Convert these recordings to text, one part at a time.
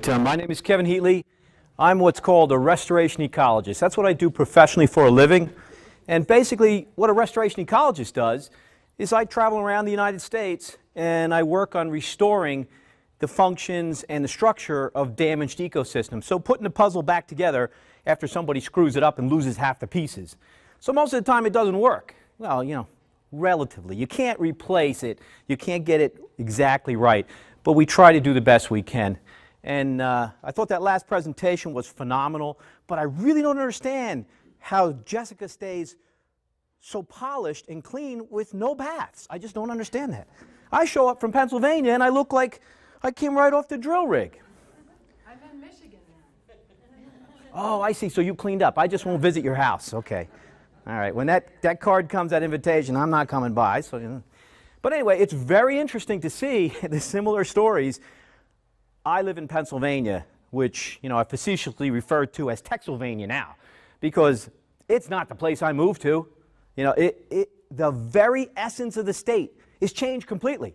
My name is Kevin Heatley. I'm what's called a restoration ecologist. That's what I do professionally for a living. And basically, what a restoration ecologist does is I travel around the United States and I work on restoring the functions and the structure of damaged ecosystems. So putting the puzzle back together after somebody screws it up and loses half the pieces. So most of the time it doesn't work. Well, you know, relatively. You can't replace it. You can't get it exactly right. But we try to do the best we can. And I thought that last presentation was phenomenal, but I really don't understand how Jessica stays so polished and clean with no baths. I just don't understand that. I show up from Pennsylvania and I look like I came right off the drill rig. I'm in Michigan now. Oh, I see. So you cleaned up. I just won't visit your house. Okay. All right. When that card comes, that invitation, I'm not coming by. So, you know. But anyway, it's very interesting to see the similar stories. I live in Pennsylvania, which, you know, I facetiously refer to as Texylvania now, because it's not the place I moved to. You know, the very essence of the state is changed completely.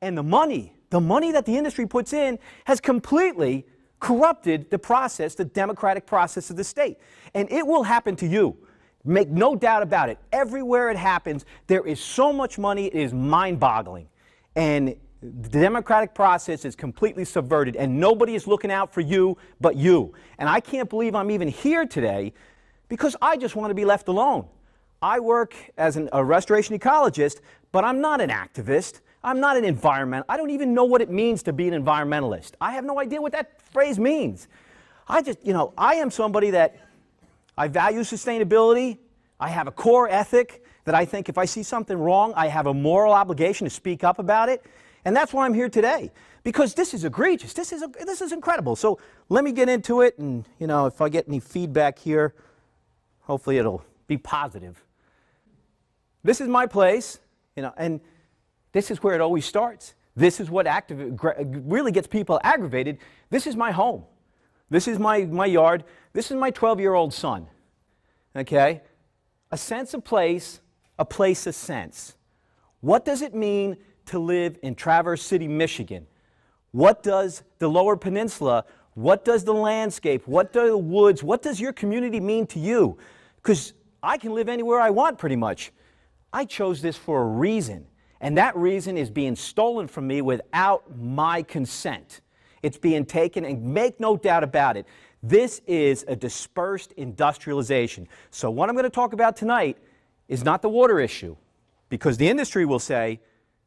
And the money that the industry puts in has completely corrupted the process, the democratic process of the state. And it will happen to you. Make no doubt about it. Everywhere it happens, there is so much money, it is mind-boggling. And the democratic process is completely subverted, and nobody is looking out for you but you. And I can't believe I'm even here today because I just want to be left alone. I work as a restoration ecologist, but I'm not an activist. I'm not an environmentalist. I don't even know what it means to be an environmentalist. I have no idea what that phrase means. I am somebody that I value sustainability. I have a core ethic that I think if I see something wrong, I have a moral obligation to speak up about it. And that's why I'm here today, because this is egregious. This is incredible. So let me get into it, and you know, if I get any feedback here, hopefully it'll be positive. This is my place, you know, and this is where it always starts. This is what really gets people aggravated. This is my home. This is my yard. This is my 12-year-old son. Okay? A sense of place, a place of sense. What does it mean to live in Traverse City, Michigan? What does the Lower Peninsula, what does the landscape, what do the woods, what does your community mean to you? Because I can live anywhere I want pretty much. I chose this for a reason, and that reason is being stolen from me without my consent. It's being taken, and make no doubt about it, this is a dispersed industrialization. So what I'm going to talk about tonight is not the water issue, because the industry will say,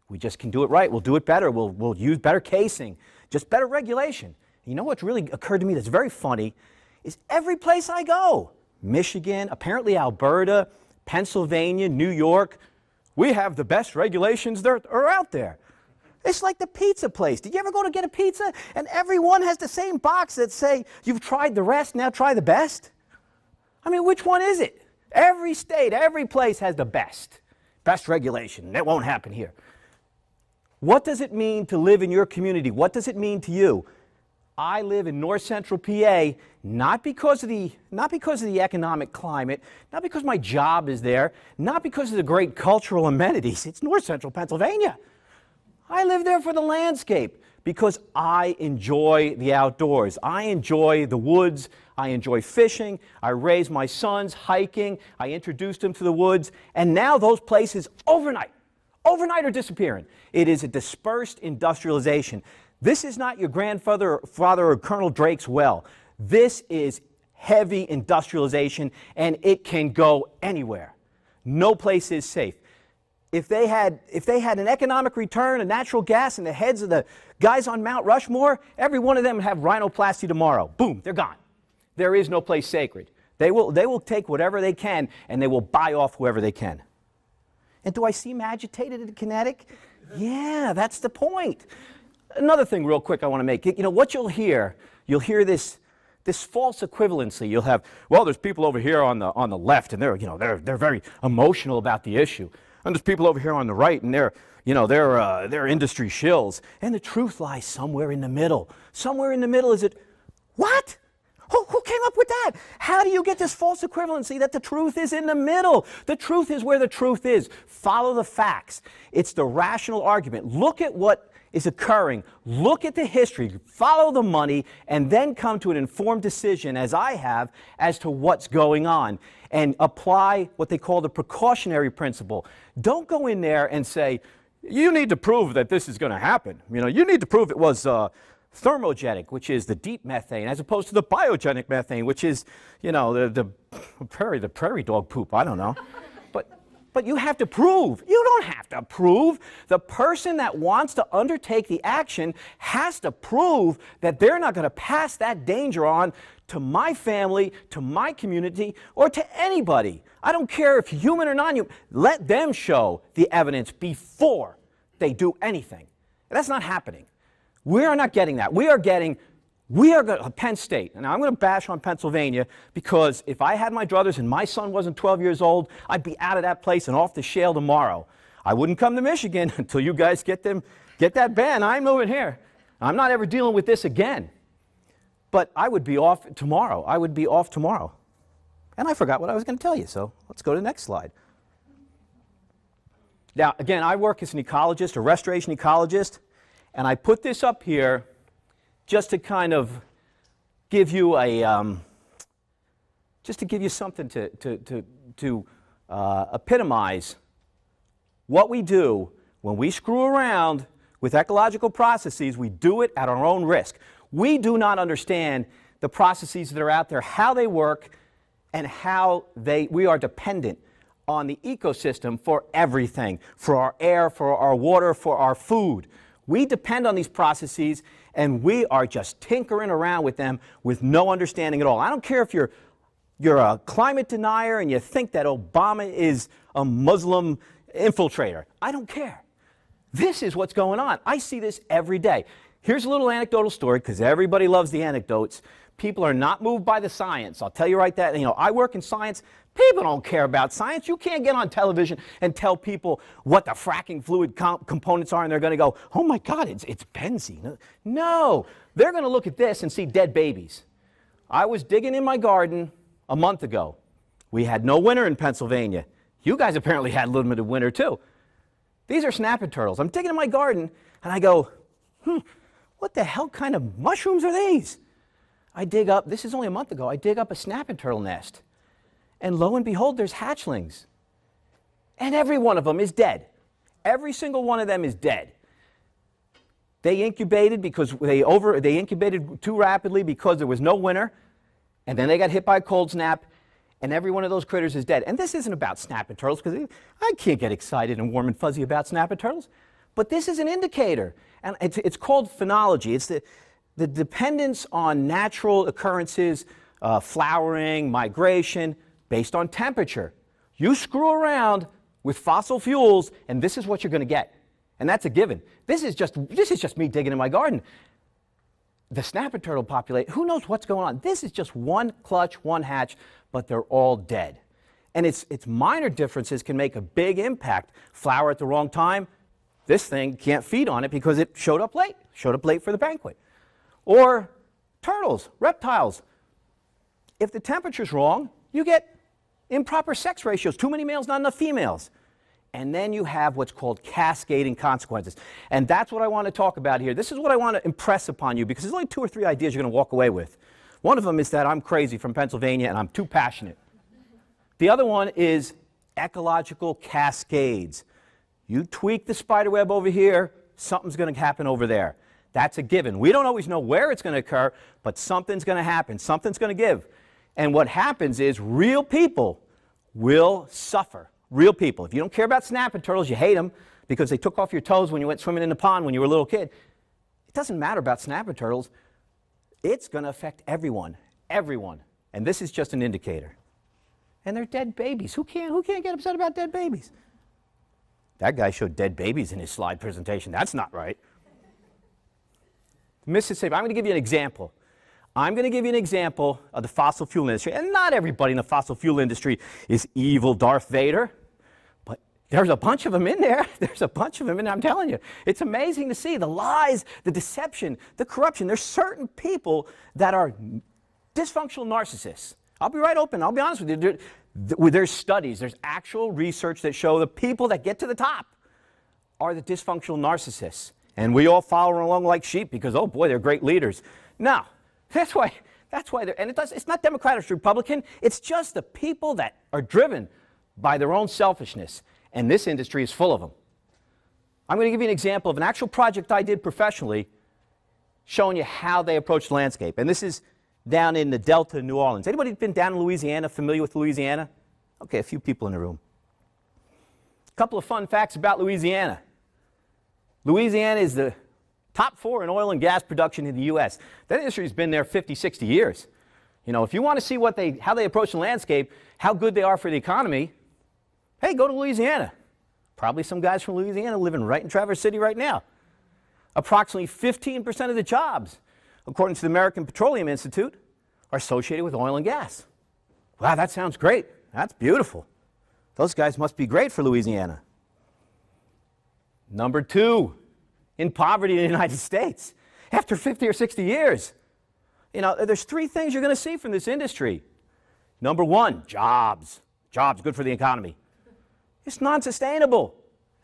we just can do it right. We'll do it better. We'll use better casing, just better regulation. You know what's really occurred to me that's very funny is every place I go, Michigan, apparently Alberta, Pennsylvania, New York, we have the best regulations that are out there. It's like the pizza place. Did you ever go to get a pizza and everyone has the same box that say, you've tried the rest, now try the best? I mean, which one is it? Every state, every place has the best regulation. That won't happen here. What does it mean to live in your community? What does it mean to you? I live in north central PA, not because of the economic climate, not because my job is there, not because of the great cultural amenities. It's north central Pennsylvania. I live there for the landscape because I enjoy the outdoors. I enjoy the woods. I enjoy fishing. I raised my sons hiking. I introduced them to the woods. And now those places overnight are disappearing. It is a dispersed industrialization. This is not your grandfather or Colonel Drake's well. This is heavy industrialization, and it can go anywhere. No place is safe. If they had an economic return of natural gas in the heads of the guys on Mount Rushmore, every one of them would have rhinoplasty tomorrow. Boom, they're gone. There is no place sacred. They will take whatever they can, and they will buy off whoever they can. And do I seem agitated and kinetic? Yeah, that's the point. Another thing real quick I want to make. You know, what you'll hear this false equivalency. You'll have, well, there's people over here on the left, and they're very emotional about the issue. And there's people over here on the right, and they're industry shills. And the truth lies somewhere in the middle. Somewhere in the middle is it, what? Who came up with that? How do you get this false equivalency that the truth is in the middle? The truth is where the truth is. Follow the facts. It's the rational argument. Look at what is occurring, look at the history, follow the money, and then come to an informed decision, as I have, as to what's going on, and apply what they call the precautionary principle. Don't go in there and say, you need to prove that this is going to happen. You know, you need to prove it was thermogenic, which is the deep methane, as opposed to the biogenic methane, which is, you know, the prairie dog poop. I don't know. But you have to prove. You don't have to prove. The person that wants to undertake the action has to prove that they're not going to pass that danger on to my family, to my community, or to anybody. I don't care if human or non-human. Let them show the evidence before they do anything. That's not happening. We are not getting that. We are Penn State, and I'm going to bash on Pennsylvania, because if I had my druthers and my son wasn't 12 years old, I'd be out of that place and off the shale tomorrow. I wouldn't come to Michigan until you guys get that ban. I'm moving here. I'm not ever dealing with this again. But I would be off tomorrow. I would be off tomorrow. And I forgot what I was going to tell you, so let's go to the next slide. Now, again, I work as an ecologist, a restoration ecologist, and I put this up here just to kind of give you something to epitomize what we do when we screw around with ecological processes. We do it at our own risk. We do not understand the processes that are out there, how they work, and how we are dependent on the ecosystem for everything, for our air, for our water, for our food. We depend on these processes, and we are just tinkering around with them with no understanding at all. I don't care if you're a climate denier and you think that Obama is a Muslim infiltrator. I don't care. This is what's going on. I see this every day. Here's a little anecdotal story, because everybody loves the anecdotes. People are not moved by the science. I'll tell you right that. You know, I work in science. People don't care about science. You can't get on television and tell people what the fracking fluid components are, and they're going to go, oh my God, it's benzene. No, they're going to look at this and see dead babies. I was digging in my garden a month ago. We had no winter in Pennsylvania. You guys apparently had limited winter too. These are snapping turtles. I'm digging in my garden, and I go, what the hell kind of mushrooms are these? I dig up, this is only a month ago, I dig up a snapping turtle nest. And lo and behold, there's hatchlings. And every one of them is dead. Every single one of them is dead. They incubated because they incubated too rapidly because there was no winter, and then they got hit by a cold snap, and every one of those critters is dead. And this isn't about snapping turtles, because I can't get excited and warm and fuzzy about snapping turtles. But this is an indicator, and it's called phenology. It's the dependence on natural occurrences, flowering, migration, based on temperature. You screw around with fossil fuels, and this is what you're going to get. And that's a given. This is just me digging in my garden. The snapping turtle population, who knows what's going on? This is just one clutch, one hatch, but they're all dead. And it's minor differences can make a big impact. Flower at the wrong time, this thing can't feed on it because it showed up late for the banquet. Or turtles, reptiles. If the temperature's wrong, you get improper sex ratios, too many males, not enough females. And then you have what's called cascading consequences. And that's what I want to talk about here. This is what I want to impress upon you, because there's only 2 or 3 ideas you're going to walk away with. One of them is that I'm crazy from Pennsylvania and I'm too passionate. The other one is ecological cascades. You tweak the spider web over here, something's going to happen over there. That's a given. We don't always know where it's going to occur, but something's going to happen. Something's going to give. And what happens is real people will suffer. Real people. If you don't care about snapping turtles, you hate them because they took off your toes when you went swimming in the pond when you were a little kid. It doesn't matter about snapping turtles. It's going to affect everyone. Everyone. And this is just an indicator. And they're dead babies. Who can't get upset about dead babies? That guy showed dead babies in his slide presentation. That's not right. Mississippi, I'm going to give you an example. I'm going to give you an example of the fossil fuel industry. And not everybody in the fossil fuel industry is evil Darth Vader, but there's a bunch of them in there. There's a bunch of them in there, I'm telling you. It's amazing to see the lies, the deception, the corruption. There's certain people that are dysfunctional narcissists. I'll be right open. I'll be honest with you. There's studies, there's actual research that show the people that get to the top are the dysfunctional narcissists. And we all follow along like sheep because, oh boy, they're great leaders. No, that's why they're, and it's not Democrat or Republican, it's just the people that are driven by their own selfishness. And this industry is full of them. I'm going to give you an example of an actual project I did professionally showing you how they approach the landscape. And this is down in the Delta, New Orleans. Anybody been down in Louisiana, familiar with Louisiana? Okay, a few people in the room. A couple of fun facts about Louisiana. Louisiana is the top 4 in oil and gas production in the U.S. That industry's been there 50, 60 years. You know, if you want to see how they approach the landscape, how good they are for the economy, hey, go to Louisiana. Probably some guys from Louisiana living right in Traverse City right now. Approximately 15% of the jobs, according to the American Petroleum Institute, are associated with oil and gas. Wow, that sounds great. That's beautiful. Those guys must be great for Louisiana. Number 2 in poverty in the United States after 50 or 60 years. You know, there's 3 things you're going to see from this industry. Number 1, jobs. Jobs, good for the economy. It's non-sustainable.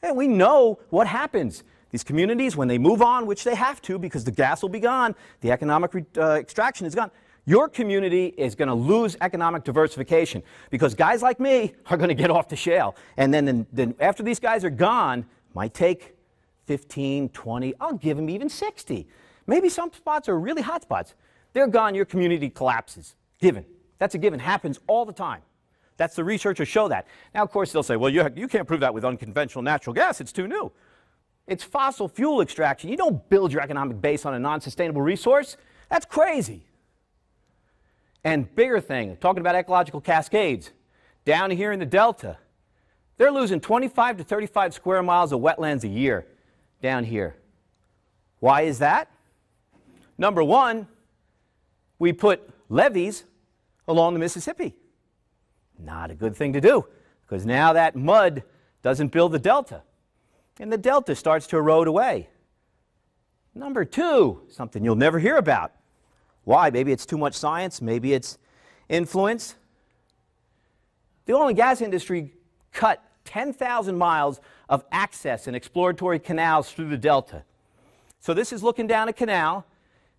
And we know what happens. These communities, when they move on, which they have to because the gas will be gone, the economic extraction is gone, your community is going to lose economic diversification because guys like me are going to get off the shale. And then after these guys are gone, might take 15, 20, I'll give them even 60. Maybe some spots are really hot spots. They're gone, your community collapses. Given. That's a given. Happens all the time. That's the researchers show that. Now, of course, they'll say, well, you can't prove that with unconventional natural gas. It's too new. It's fossil fuel extraction. You don't build your economic base on a non-sustainable resource. That's crazy. And bigger thing, talking about ecological cascades, down here in the Delta, they're losing 25 to 35 square miles of wetlands a year down here. Why is that? Number 1, we put levees along the Mississippi. Not a good thing to do because now that mud doesn't build the delta and the delta starts to erode away. Number 2, something you'll never hear about. Why? Maybe it's too much science, maybe it's influence. The oil and gas industry cut 10,000 miles of access and exploratory canals through the delta. So this is looking down a canal.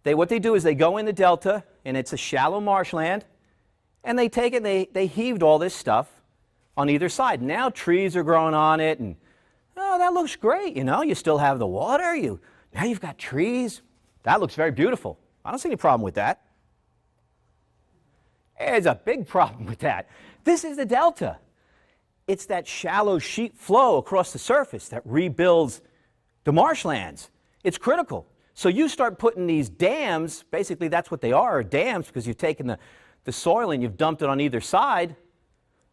What they do is they go in the delta, and it's a shallow marshland, and they take it, they heaved all this stuff on either side. Now trees are growing on it, and oh, that looks great, you know. You still have the water, now you've got trees. That looks very beautiful. I don't see any problem with that. There's a big problem with that. This is the delta. It's that shallow sheet flow across the surface that rebuilds the marshlands. It's critical. So you start putting these dams, basically that's what they are dams, because you've taken the soil and you've dumped it on either side,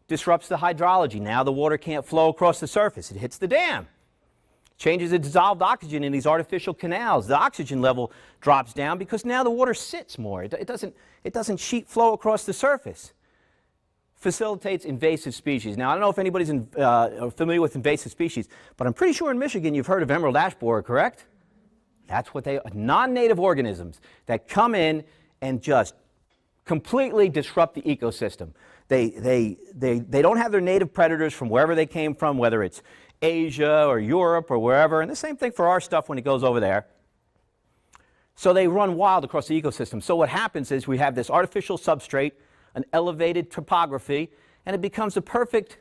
disrupts the hydrology. Now the water can't flow across the surface. It hits the dam. Changes the dissolved oxygen in these artificial canals. The oxygen level drops down because now the water sits more. It doesn't sheet flow across the surface. Facilitates invasive species. Now, I don't know if anybody's familiar with invasive species, but I'm pretty sure in Michigan you've heard of emerald ash borer, correct? That's what they are, non-native organisms that come in and just completely disrupt the ecosystem. They don't have their native predators from wherever they came from, whether it's Asia or Europe or wherever, and the same thing for our stuff when it goes over there. So they run wild across the ecosystem. So what happens is we have this artificial substrate, an elevated topography, and it becomes a perfect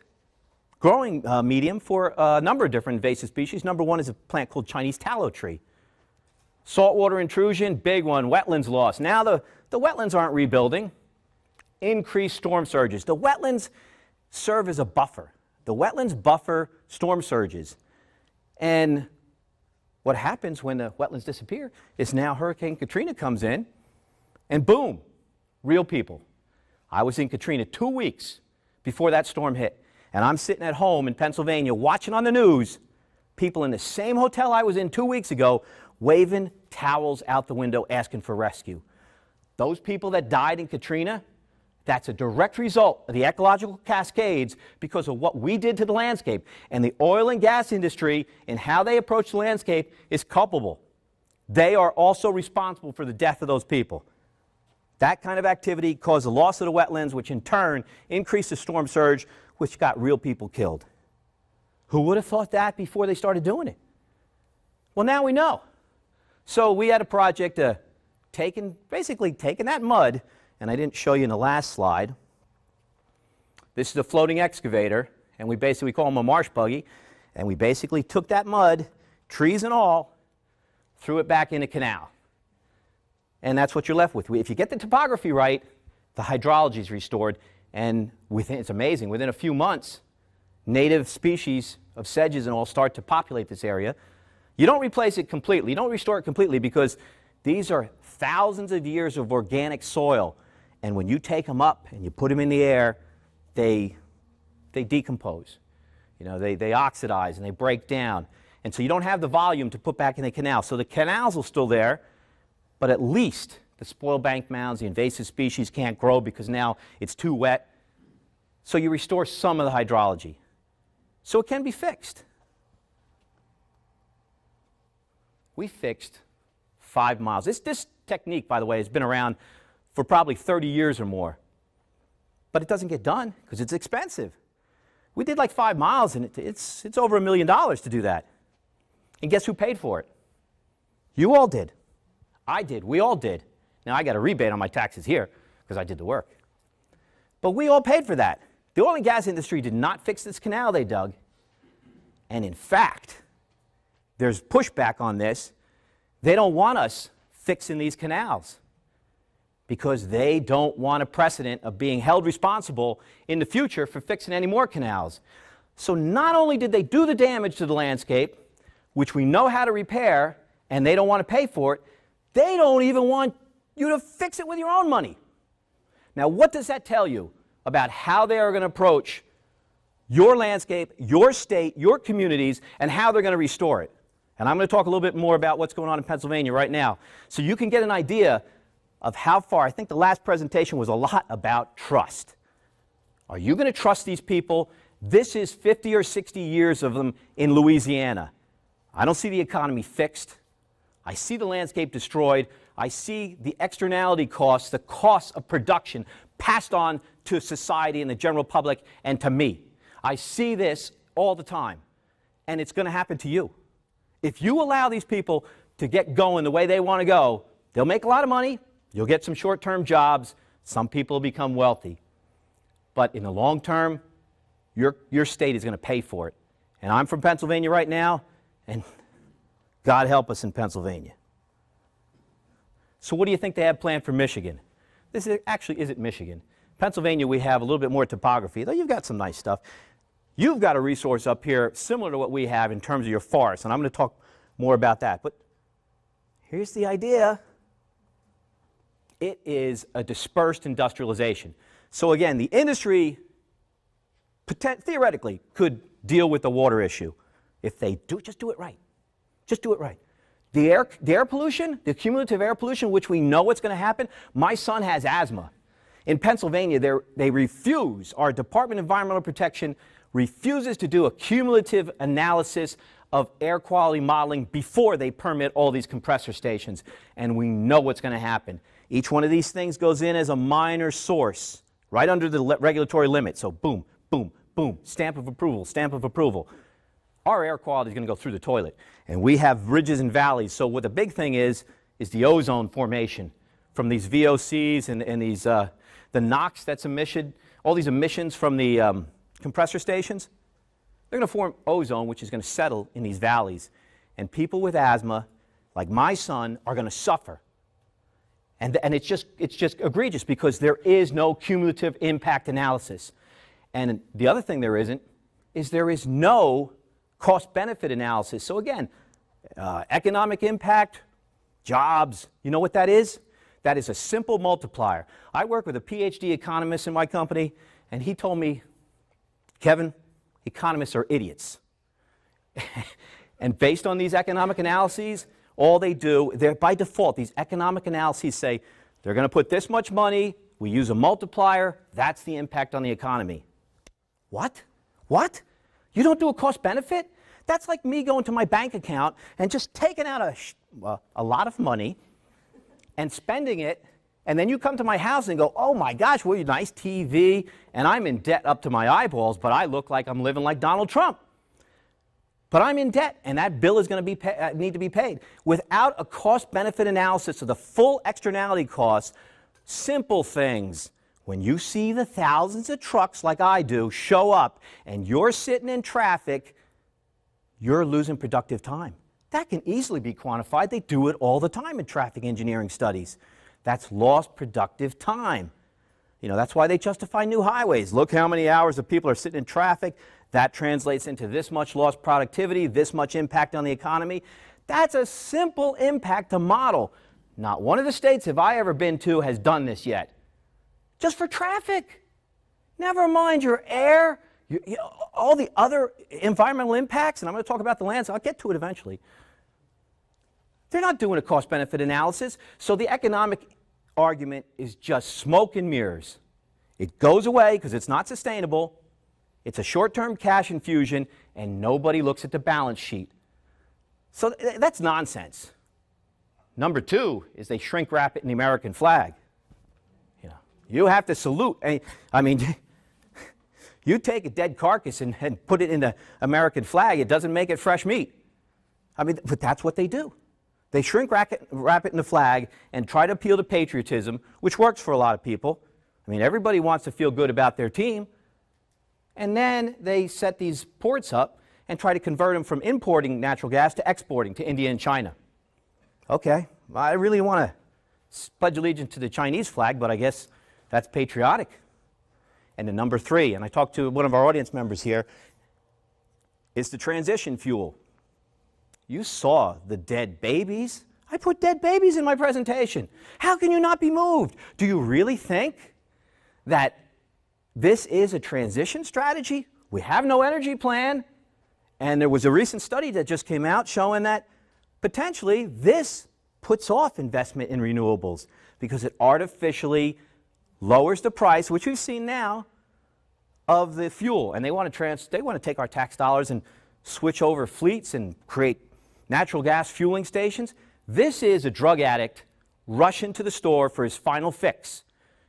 growing medium for a number of different invasive species. Number 1 is a plant called Chinese tallow tree. Saltwater intrusion, big one, wetlands loss. Now the wetlands aren't rebuilding. Increased storm surges. The wetlands serve as a buffer. The wetlands buffer storm surges. And what happens when the wetlands disappear is now Hurricane Katrina comes in, and boom, real people. I was in Katrina 2 weeks before that storm hit, and I'm sitting at home in Pennsylvania watching on the news people in the same hotel I was in 2 weeks ago waving towels out the window asking for rescue. Those people that died in Katrina, that's a direct result of the ecological cascades because of what we did to the landscape. And the oil and gas industry and how they approach the landscape is culpable. They are also responsible for the death of those people. That kind of activity caused the loss of the wetlands, which in turn increased the storm surge, which got real people killed. Who would have thought that before they started doing it? Well, now we know. So we had a project basically taking that mud, and I didn't show you in the last slide. This is a floating excavator, and we call them a marsh buggy, and we basically took that mud, trees and all, threw it back in a canal. And that's what you're left with. If you get the topography right, the hydrology is restored, and it's amazing, within a few months, native species of sedges and all start to populate this area. You don't replace it completely. You don't restore it completely because these are thousands of years of organic soil. And when you take them up and you put them in the air, they decompose. You know, they oxidize and they break down. And so you don't have the volume to put back in the canal. So the canals are still there, but at least the spoil bank mounds, the invasive species can't grow because now it's too wet. So you restore some of the hydrology. So it can be fixed. We fixed 5 miles. This technique, by the way, has been around for probably 30 years or more. But it doesn't get done because it's expensive. We did like 5 miles, and it's over $1 million to do that. And guess who paid for it? You all did. I did. We all did. Now, I got a rebate on my taxes here because I did the work. But we all paid for that. The oil and gas industry did not fix this canal they dug. And in fact, there's pushback on this. They don't want us fixing these canals because they don't want a precedent of being held responsible in the future for fixing any more canals. So not only did they do the damage to the landscape, which we know how to repair, and they don't want to pay for it, they don't even want you to fix it with your own money. Now, what does that tell you about how they are going to approach your landscape, your state, your communities, and how they're going to restore it? And I'm going to talk a little bit more about what's going on in Pennsylvania right now, so you can get an idea of how far. I think the last presentation was a lot about trust. Are you going to trust these people? This is 50 or 60 years of them in Louisiana. I don't see the economy fixed. I see the landscape destroyed. I see the externality costs, the costs of production passed on to society and the general public and to me. I see this all the time, and it's going to happen to you. If you allow these people to get going the way they want to go, they'll make a lot of money, you'll get some short-term jobs, some people will become wealthy. But in the long term, your state is going to pay for it. And I'm from Pennsylvania right now, and God help us in Pennsylvania. So what do you think they have planned for Michigan? This actually isn't Michigan. Pennsylvania, we have a little bit more topography, though you've got some nice stuff. You've got a resource up here similar to what we have in terms of your forests, and I'm going to talk more about that. But here's the idea. It is a dispersed industrialization. So again, the industry theoretically could deal with the water issue if they just do it right. Just do it right. The air pollution, the cumulative air pollution, which we know what's going to happen. My son has asthma. In Pennsylvania, they refuse, our Department of Environmental Protection refuses to do a cumulative analysis of air quality modeling before they permit all these compressor stations. And we know what's going to happen. Each one of these things goes in as a minor source, right under the regulatory limit. So boom, boom, boom, stamp of approval, stamp of approval. Our air quality is going to go through the toilet. And we have ridges and valleys. So what the big thing is the ozone formation from these VOCs and these, the NOx that's emitted, all these emissions from the compressor stations. They're going to form ozone, which is going to settle in these valleys. And people with asthma, like my son, are going to suffer. And it's just egregious because there is no cumulative impact analysis. And the other thing there isn't is there is no cost-benefit analysis. So again, economic impact, jobs, you know what that is? That is a simple multiplier. I work with a PhD economist in my company, and he told me, Kevin, economists are idiots. And based on these economic analyses, all they do, by default, these economic analyses say they're going to put this much money, we use a multiplier, that's the impact on the economy. What? What? You don't do a cost benefit? That's like me going to my bank account and just taking out a lot of money and spending it, and then you come to my house and go, oh my gosh, what a nice TV, and I'm in debt up to my eyeballs, but I look like I'm living like Donald Trump. But I'm in debt, and that bill is going to need to be paid. Without a cost-benefit analysis of the full externality costs, simple things. When you see the thousands of trucks like I do show up and you're sitting in traffic, you're losing productive time. That can easily be quantified. They do it all the time in traffic engineering studies. That's lost productive time. You know, that's why they justify new highways. Look how many hours of people are sitting in traffic. That translates into this much lost productivity, this much impact on the economy. That's a simple impact to model. Not one of the states have I ever been to has done this yet. Just for traffic. Never mind your air, all the other environmental impacts, and I'm going to talk about the lands. I'll get to it eventually. They're not doing a cost-benefit analysis, so the economic argument is just smoke and mirrors. It goes away because it's not sustainable. It's a short-term cash infusion, and nobody looks at the balance sheet. So that's nonsense. Number two is they shrink wrap it in the American flag. You have to salute. I mean, you take a dead carcass and put it in the American flag, it doesn't make it fresh meat. I mean, but that's what they do. They shrink wrap it in the flag and try to appeal to patriotism, which works for a lot of people. I mean, everybody wants to feel good about their team. And then they set these ports up and try to convert them from importing natural gas to exporting to India and China. Okay, I really want to pledge allegiance to the Chinese flag, but I guess that's patriotic. And then number three, and I talked to one of our audience members here, is the transition fuel. You saw the dead babies. I put dead babies in my presentation. How can you not be moved? Do you really think that this is a transition strategy? We have no energy plan. And there was a recent study that just came out showing that potentially this puts off investment in renewables because it artificially lowers the price, which we've seen now, of the fuel. And they want to take our tax dollars and switch over fleets and create natural gas fueling stations. This is a drug addict rushing to the store for his final fix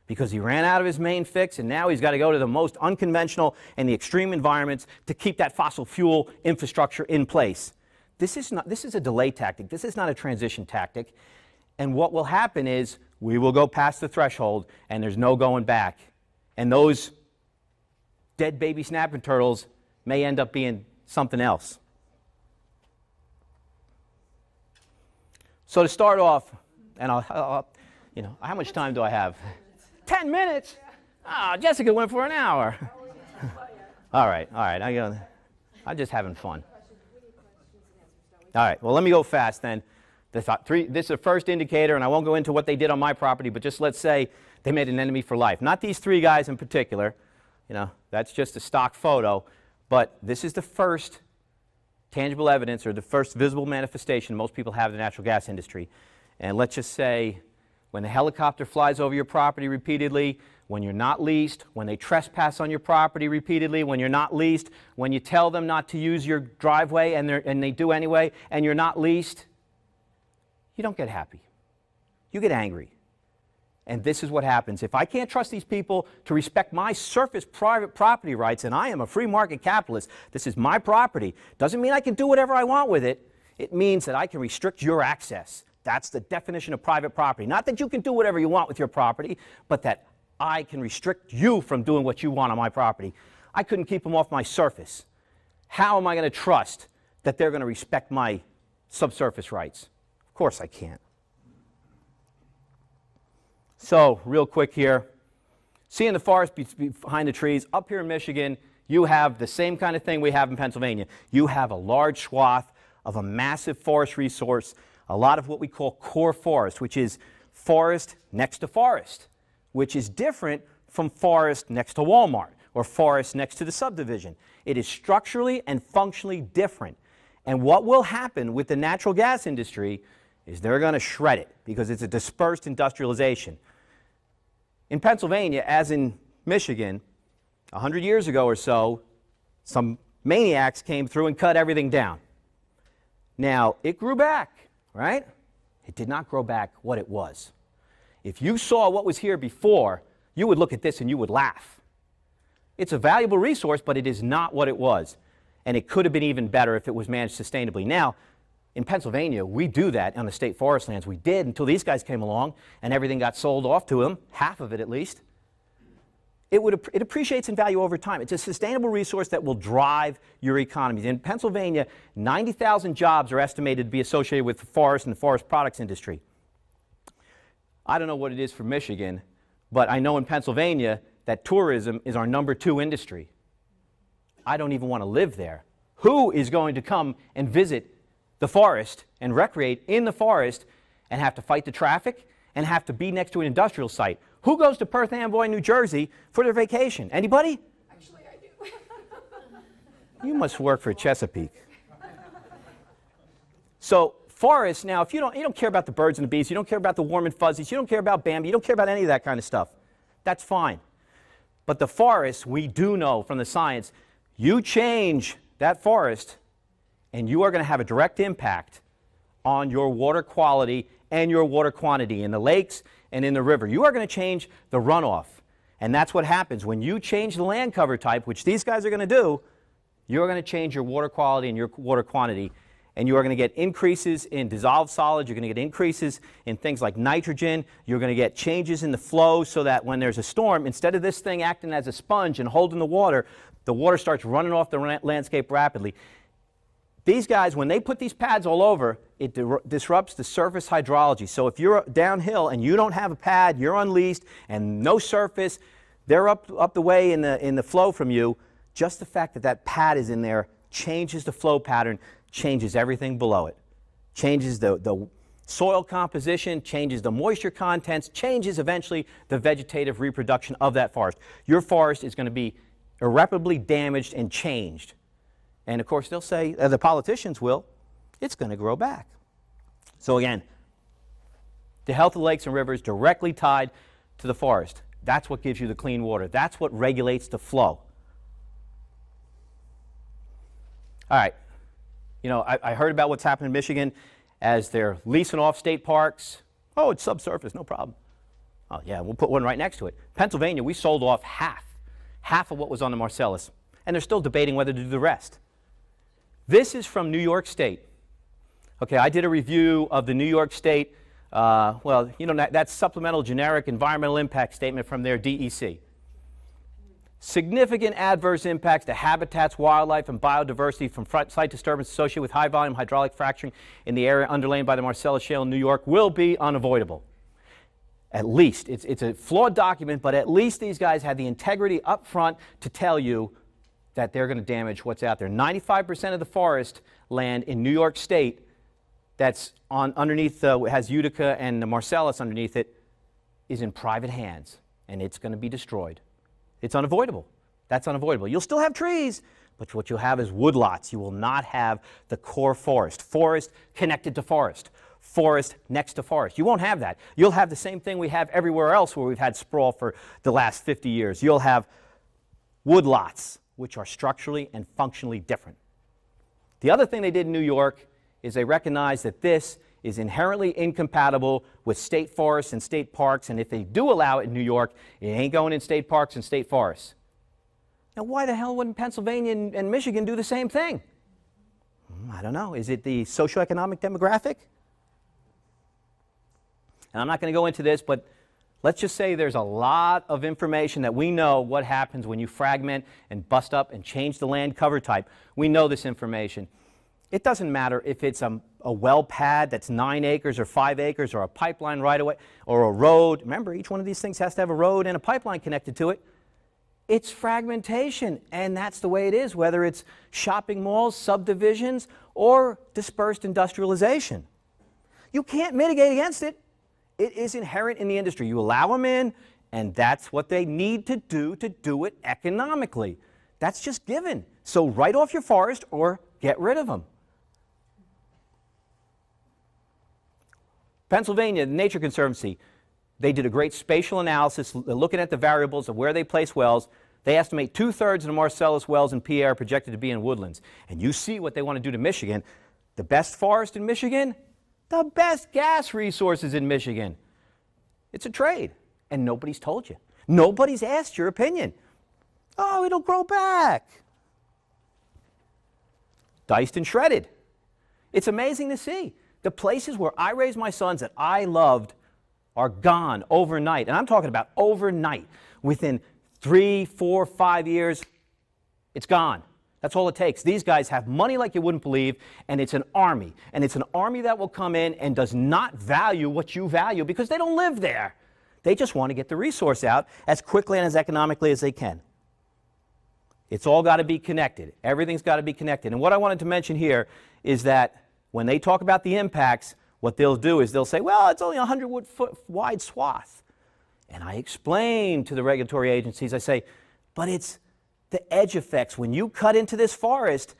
because he ran out of his main fix and now he's got to go to the most unconventional and the extreme environments to keep that fossil fuel infrastructure in place. This is a delay tactic. This is not a transition tactic. And what will happen is we will go past the threshold and there's no going back. And those dead baby snapping turtles may end up being something else. So to start off, and I'll how much time do I have? 10 minutes? Ah, Jessica went for an hour. All right. I'm just having fun. All right, well, let me go fast then. This is the first indicator, and I won't go into what they did on my property, but just let's say they made an enemy for life. Not these three guys in particular. That's just a stock photo, but this is the first tangible evidence or the first visible manifestation most people have in the natural gas industry. And let's just say when the helicopter flies over your property repeatedly, when you're not leased, when they trespass on your property repeatedly, when you're not leased, when you tell them not to use your driveway and they do anyway, and you're not leased, you don't get happy. You get angry. And this is what happens. If I can't trust these people to respect my surface private property rights, and I am a free market capitalist, this is my property, doesn't mean I can do whatever I want with it. It means that I can restrict your access. That's the definition of private property. Not that you can do whatever you want with your property, but that I can restrict you from doing what you want on my property. I couldn't keep them off my surface. How am I going to trust that they're going to respect my subsurface rights? Of course I can't. So, real quick here, seeing the forest behind the trees, up here in Michigan, you have the same kind of thing we have in Pennsylvania. You have a large swath of a massive forest resource, a lot of what we call core forest, which is forest next to forest, which is different from forest next to Walmart or forest next to the subdivision. It is structurally and functionally different. And what will happen with the natural gas industry is they're going to shred it because it's a dispersed industrialization. In Pennsylvania, as in Michigan, 100 years ago or so, some maniacs came through and cut everything down. Now, it grew back, right? It did not grow back what it was. If you saw what was here before, you would look at this and you would laugh. It's a valuable resource, but it is not what it was. And it could have been even better if it was managed sustainably. Now, in Pennsylvania, we do that on the state forest lands. We did until these guys came along and everything got sold off to them, half of it at least. It appreciates in value over time. It's a sustainable resource that will drive your economies. In Pennsylvania, 90,000 jobs are estimated to be associated with the forest and the forest products industry. I don't know what it is for Michigan, but I know in Pennsylvania that tourism is our #2 industry. I don't even want to live there. Who is going to come and visit the forest and recreate in the forest and have to fight the traffic and have to be next to an industrial site? Who goes to Perth Amboy, New Jersey for their vacation? Anybody? Actually, I do. You must work for Chesapeake. So forests, now, if you don't care about the birds and the bees, you don't care about the warm and fuzzies, you don't care about Bambi, you don't care about any of that kind of stuff, that's fine. But the forests, we do know from the science, you change that forest and you are going to have a direct impact on your water quality and your water quantity in the lakes and in the river. You are going to change the runoff. And that's what happens. When you change the land cover type, which these guys are going to do, you're going to change your water quality and your water quantity. And you are going to get increases in dissolved solids. You're going to get increases in things like nitrogen. You're going to get changes in the flow so that when there's a storm, instead of this thing acting as a sponge and holding the water starts running off the landscape rapidly. These guys, when they put these pads all over, it disrupts the surface hydrology. So if you're downhill and you don't have a pad, you're unleashed, and no surface, they're up the way in the flow from you, just the fact that that pad is in there changes the flow pattern, changes everything below it. Changes the soil composition, changes the moisture contents, changes eventually the vegetative reproduction of that forest. Your forest is going to be irreparably damaged and changed. And of course, they'll say, the politicians will, it's going to grow back. So again, the health of lakes and rivers directly tied to the forest. That's what gives you the clean water. That's what regulates the flow. All right. You know, I heard about what's happening in Michigan as they're leasing off state parks. Oh, it's subsurface, no problem. Oh, yeah, we'll put one right next to it. Pennsylvania, we sold off half of what was on the Marcellus, and they're still debating whether to do the rest. This is from New York State. Okay, I did a review of the New York State, well, you know, that's supplemental generic environmental impact statement from their DEC. Significant adverse impacts to habitats, wildlife, and biodiversity from site disturbance associated with high-volume hydraulic fracturing in the area underlain by the Marcellus Shale in New York will be unavoidable. At least. It's a flawed document, but at least these guys had the integrity up front to tell you that they're going to damage what's out there. 95% of the forest land in New York State that's underneath, has Utica and the Marcellus underneath it, is in private hands, and it's going to be destroyed. It's unavoidable. That's unavoidable. You'll still have trees, but what you'll have is woodlots. You will not have the core forest. Forest connected to forest. Forest next to forest. You won't have that. You'll have the same thing we have everywhere else where we've had sprawl for the last 50 years. You'll have woodlots, which are structurally and functionally different. The other thing they did in New York is they recognized that this is inherently incompatible with state forests and state parks, and if they do allow it in New York, it ain't going in state parks and state forests. Now, why the hell wouldn't Pennsylvania and Michigan do the same thing? I don't know. Is it the socioeconomic demographic? And I'm not going to go into this, but let's just say there's a lot of information that we know what happens when you fragment and bust up and change the land cover type. We know this information. It doesn't matter if it's a well pad that's 9 acres or 5 acres or a pipeline right away or a road. Remember, each one of these things has to have a road and a pipeline connected to it. It's fragmentation, and that's the way it is, whether it's shopping malls, subdivisions, or dispersed industrialization. You can't mitigate against it. It is inherent in the industry. You allow them in, and that's what they need to do it economically. That's just given. So write off your forest or get rid of them. Pennsylvania, the Nature Conservancy, they did a great spatial analysis looking at the variables of where they place wells. They estimate 2/3 of the Marcellus wells in PA are projected to be in woodlands. And you see what they want to do to Michigan. The best forest in Michigan, the best gas resources in Michigan. It's a trade, and nobody's told you. Nobody's asked your opinion. Oh, it'll grow back. diced and shredded. It's amazing to see. The places where I raised my sons that I loved are gone overnight. And I'm talking about overnight. Within 3, 4, 5 years, it's gone. That's all it takes. These guys have money like you wouldn't believe, and it's an army. And it's an army that will come in and does not value what you value because they don't live there. They just want to get the resource out as quickly and as economically as they can. It's all got to be connected. Everything's got to be connected. And what I wanted to mention here is that when they talk about the impacts, what they'll do is they'll say, well, it's only a 100-foot wide swath. And I explain to the regulatory agencies, I say, but it's the edge effects. When you cut into this forest,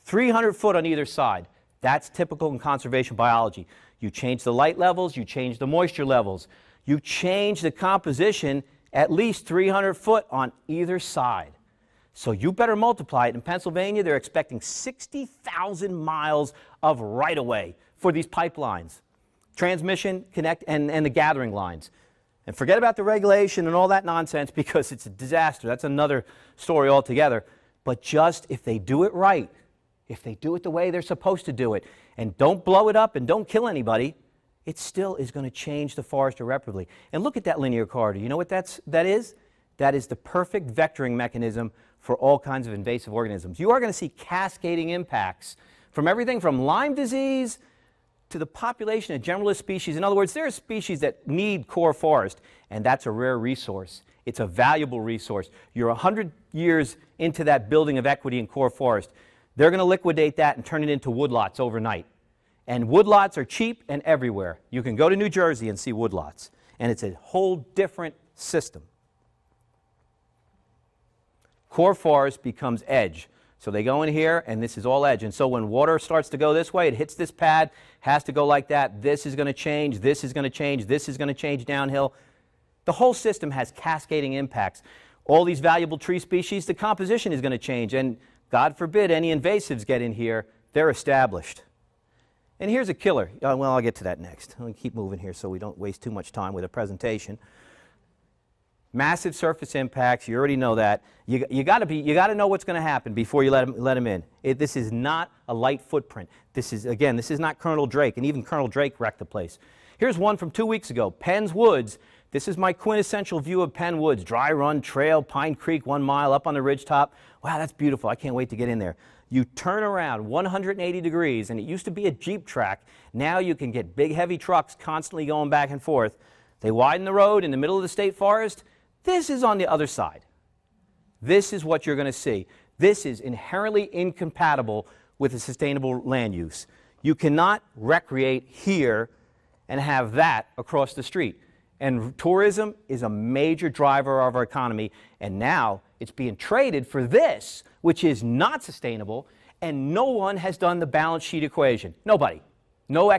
300 foot on either side. That's typical in conservation biology. You change the light levels, you change the moisture levels. You change the composition at least 300 foot on either side. So you better multiply it. In Pennsylvania, they're expecting 60,000 miles of right-of-way for these pipelines, transmission, connect, and the gathering lines. And forget about the regulation and all that nonsense because it's a disaster. That's another story altogether. But just if they do it right, if they do it the way they're supposed to do it, and don't blow it up and don't kill anybody, it still is going to change the forest irreparably. And look at that linear corridor. You know what that is? That is the perfect vectoring mechanism for all kinds of invasive organisms. You are going to see cascading impacts from everything from Lyme disease to the population of generalist species. In other words, there are species that need core forest, and that's a rare resource. It's a valuable resource. You're 100 years into that building of equity in core forest. They're going to liquidate that and turn it into woodlots overnight. And woodlots are cheap and everywhere. You can go to New Jersey and see woodlots, and it's a whole different system. Core forest becomes edge. So they go in here, and this is all edge. And so when water starts to go this way, it hits this pad, has to go like that. This is going to change, this is going to change, this is going to change downhill. The whole system has cascading impacts. All these valuable tree species, the composition is going to change. And God forbid any invasives get in here, they're established. And here's a killer. Well, I'll get to that next. Let me keep moving here so we don't waste too much time with a presentation. Massive surface impacts, you already know that. You got to know what's going to happen before you let them in. This is not a light footprint. This is not Colonel Drake, and even Colonel Drake wrecked the place. Here's one from 2 weeks ago, Penn's Woods. This is my quintessential view of Penn Woods. Dry run, trail, Pine Creek, 1 mile up on the ridgetop. Wow, that's beautiful. I can't wait to get in there. You turn around 180 degrees, and it used to be a Jeep track. Now you can get big, heavy trucks constantly going back and forth. They widen the road in the middle of the state forest. This is on the other side. This is what you're going to see. This is inherently incompatible with a sustainable land use. You cannot recreate here and have that across the street. And tourism is a major driver of our economy, and now it's being traded for this, which is not sustainable, and no one has done the balance sheet equation. Nobody. No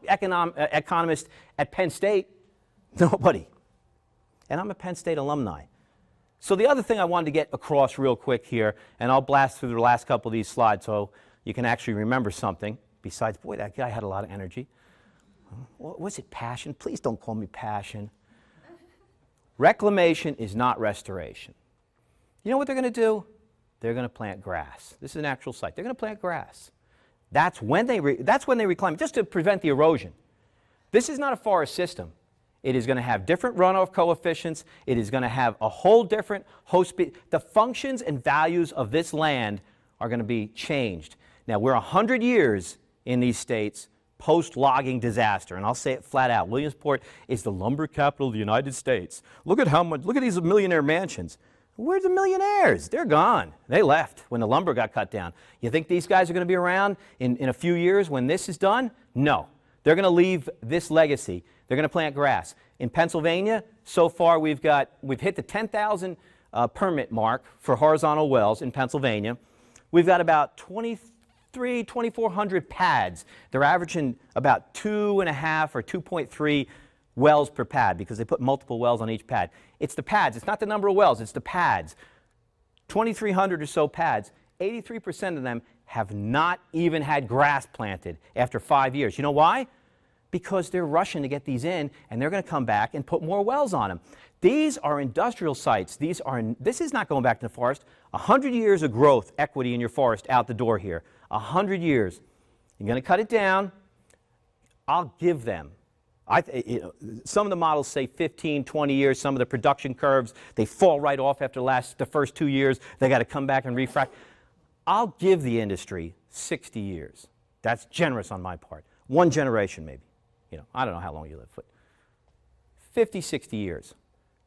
economist at Penn State. Nobody. And I'm a Penn State alumni. So the other thing I wanted to get across real quick here, and I'll blast through the last couple of these slides so you can actually remember something, besides, boy, that guy had a lot of energy. Was it passion? Please don't call me passion. Reclamation is not restoration. You know what they're going to do? They're going to plant grass. This is an actual site. They're going to plant grass. That's when they reclaim, just to prevent the erosion. This is not a forest system. It is going to have different runoff coefficients. It is going to have a whole different host. The functions and values of this land are going to be changed. Now, we're 100 years in these states post-logging disaster, and I'll say it flat out. Wiliamsport is the lumber capital of the United States. Look at these millionaire mansions. Where's the millionaires? They're gone. They left when the lumber got cut down. You think these guys are going to be around in a few years when this is done? No. They're going to leave this legacy. They're going to plant grass. In Pennsylvania, so far we've hit the 10,000 permit mark for horizontal wells in Pennsylvania. We've got about 2,400 pads. They're averaging about 2.5 or 2.3 wells per pad because they put multiple wells on each pad. It's the pads. It's not the number of wells. It's the pads. 2,300 or so pads. 83% of them have not even had grass planted after 5 years. You know why? Because they're rushing to get these in, and they're going to come back and put more wells on them. These are industrial sites. This is not going back to the forest. 100 years of growth, equity in your forest out the door here. 100 years. You're going to cut it down. I'll give them. Some of the models say 15, 20 years. Some of the production curves, they fall right off after the first 2 years. They got to come back and refract. I'll give the industry 60 years. That's generous on my part. 1 generation maybe. I don't know how long you live, but 50, 60 years.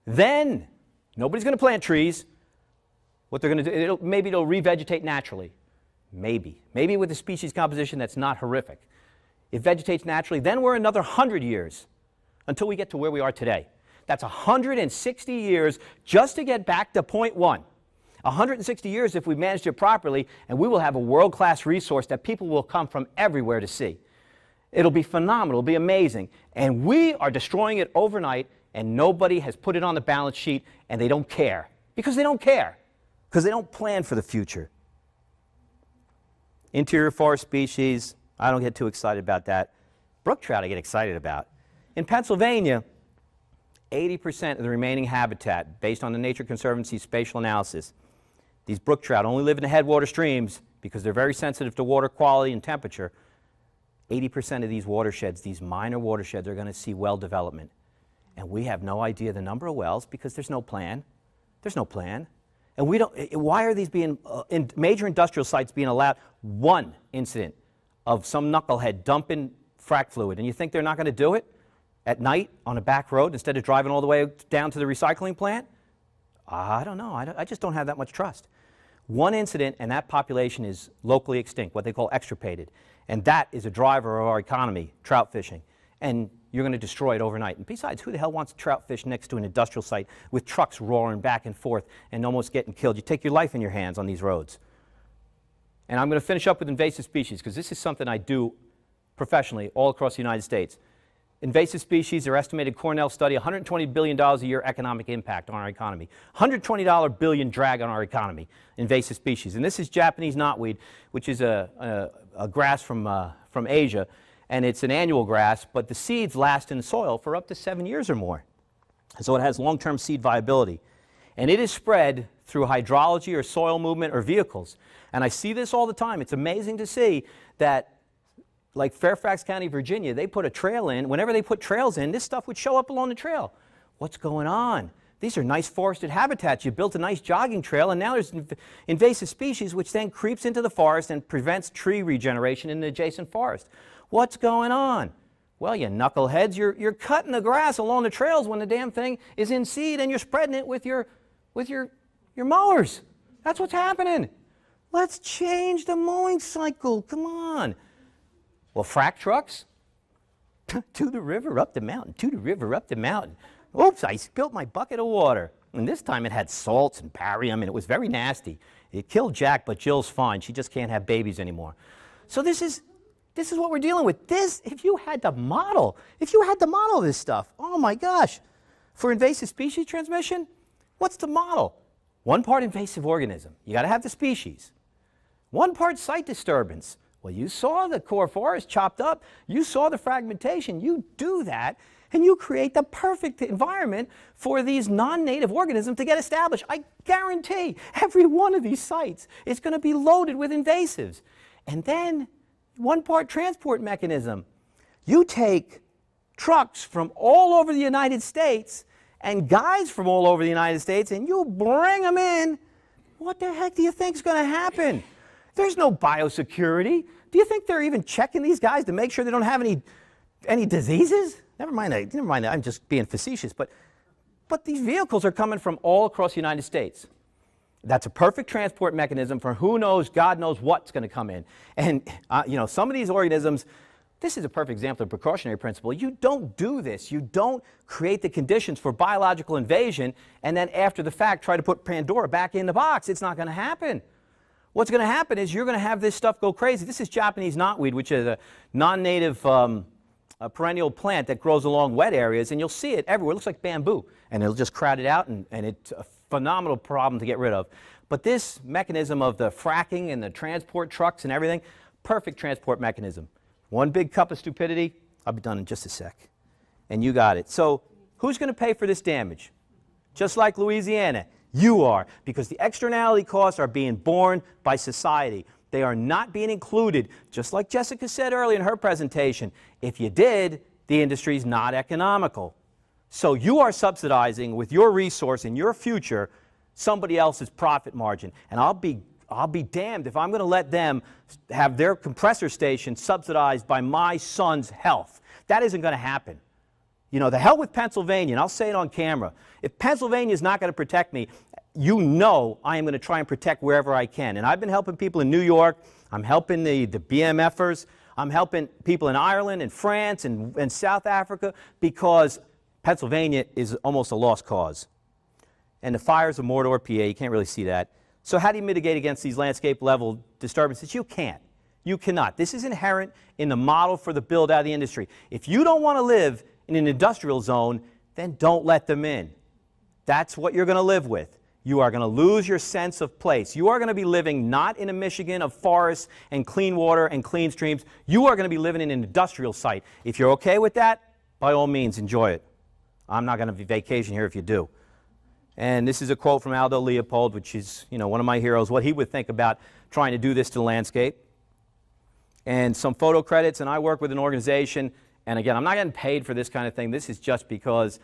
Then nobody's going to plant trees. What they're going to do, maybe it'll revegetate naturally. Maybe with a species composition that's not horrific. It vegetates naturally. Then we're another 100 years until we get to where we are today. That's 160 years just to get back to point 1. 160 years if we managed it properly, and we will have a world-class resource that people will come from everywhere to see. It'll be phenomenal. It'll be amazing. And we are destroying it overnight, and nobody has put it on the balance sheet, and they don't care. Because they don't care. Because they don't plan for the future. Interior forest species, I don't get too excited about that. Brook trout I get excited about. In Pennsylvania, 80% of the remaining habitat, based on the Nature Conservancy's spatial analysis, these brook trout only live in the headwater streams because they're very sensitive to water quality and temperature. 80% of these watersheds, these minor watersheds, are going to see well development. And we have no idea the number of wells because there's no plan. There's no plan. And we don't, why are these being, in major industrial sites being allowed 1 incident of some knucklehead dumping frac fluid, and you think they're not going to do it at night on a back road instead of driving all the way down to the recycling plant? I don't know. I just don't have that much trust. 1 incident and that population is locally extinct, what they call extirpated. And that is a driver of our economy, trout fishing. And you're going to destroy it overnight. And besides, who the hell wants to trout fish next to an industrial site with trucks roaring back and forth and almost getting killed? You take your life in your hands on these roads. And I'm going to finish up with invasive species because this is something I do professionally all across the United States. Invasive species, their estimated Cornell study, $120 billion a year economic impact on our economy. $120 billion drag on our economy, invasive species. And this is Japanese knotweed, which is a grass from Asia. And it's an annual grass, but the seeds last in the soil for up to 7 years or more. So it has long-term seed viability. And it is spread through hydrology or soil movement or vehicles. And I see this all the time. It's amazing to see that, like Fairfax County, Virginia, they put a trail in. Whenever they put trails in, this stuff would show up along the trail. What's going on? These are nice forested habitats. You built a nice jogging trail, and now there's invasive species, which then creeps into the forest and prevents tree regeneration in the adjacent forest. What's going on? Well, you knuckleheads, you're cutting the grass along the trails when the damn thing is in seed, and you're spreading it with your mowers. That's what's happening. Let's change the mowing cycle. Come on. Well, frac trucks, to the river, up the mountain, to the river, up the mountain. Oops, I spilled my bucket of water. And this time it had salts and barium, and it was very nasty. It killed Jack, but Jill's fine. She just can't have babies anymore. So this is what we're dealing with. If you had to model this stuff, oh my gosh, for invasive species transmission, what's the model? 1 part invasive organism. You got to have the species. 1 part site disturbance. Well, you saw the core forest chopped up. You saw the fragmentation. You do that, and you create the perfect environment for these non-native organisms to get established. I guarantee every one of these sites is going to be loaded with invasives. And then 1 part transport mechanism. You take trucks from all over the United States and guys from all over the United States, and you bring them in. What the heck do you think is going to happen? There's no biosecurity. Do you think they're even checking these guys to make sure they don't have any diseases? Never mind, I'm just being facetious, but these vehicles are coming from all across the United States. That's a perfect transport mechanism for who knows, God knows what's going to come in. And, some of these organisms, this is a perfect example of precautionary principle. You don't do this. You don't create the conditions for biological invasion and then after the fact try to put Pandora back in the box. It's not going to happen. What's going to happen is you're going to have this stuff go crazy. This is Japanese knotweed, which is a non-native perennial plant that grows along wet areas, and you'll see it everywhere. It looks like bamboo, and it'll just crowd it out, and it's a phenomenal problem to get rid of. But this mechanism of the fracking and the transport trucks and everything, perfect transport mechanism. 1 big cup of stupidity, I'll be done in just a sec. And you got it. So who's going to pay for this damage? Just like Louisiana, you are, because the externality costs are being borne by society. They are not being included, just like Jessica said earlier in her presentation. If you did, the industry is not economical. So you are subsidizing with your resource in your future somebody else's profit margin. And I'll be damned if I'm going to let them have their compressor station subsidized by my son's health. That isn't going to happen. You know, the hell with Pennsylvania, and I'll say it on camera. If Pennsylvania is not going to protect me, you know I am going to try and protect wherever I can. And I've been helping people in New York. I'm helping the BMFers. I'm helping people in Ireland and France and South Africa because Pennsylvania is almost a lost cause. And the fires of Mordor, PA, you can't really see that. So how do you mitigate against these landscape level disturbances? You can't. You cannot. This is inherent in the model for the build out of the industry. If you don't want to live in an industrial zone, then don't let them in. That's what you're going to live with. You are going to lose your sense of place. You are going to be living not in a Michigan of forests and clean water and clean streams. You are going to be living in an industrial site. If you're okay with that, by all means, enjoy it. I'm not going to vacation here if you do. And this is a quote from Aldo Leopold, which is, you know, one of my heroes, what he would think about trying to do this to the landscape. And some photo credits, and I work with an organization, and again, I'm not getting paid for this kind of thing. This is just because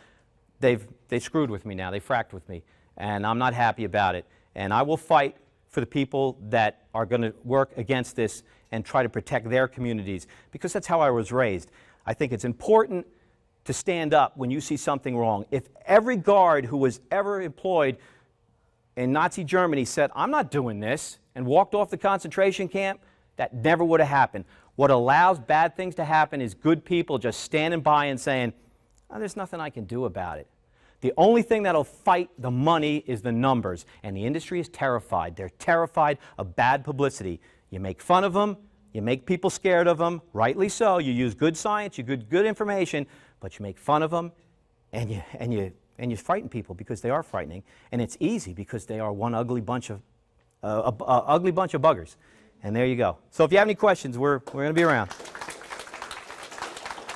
they screwed with me now. They fracked with me, and I'm not happy about it. And I will fight for the people that are going to work against this and try to protect their communities, because that's how I was raised. I think it's important to stand up when you see something wrong. If every guard who was ever employed in Nazi Germany said, I'm not doing this, and walked off the concentration camp, that never would have happened. What allows bad things to happen is good people just standing by and saying, oh, there's nothing I can do about it. The only thing that'll fight the money is the numbers, and the industry is terrified. They're terrified of bad publicity. You make fun of them, you make people scared of them, rightly so. You use good science, you use good information, but you make fun of them, and you frighten people because they are frightening, and it's easy because they are one ugly bunch of buggers. And there you go. So if you have any questions, we're going to be around.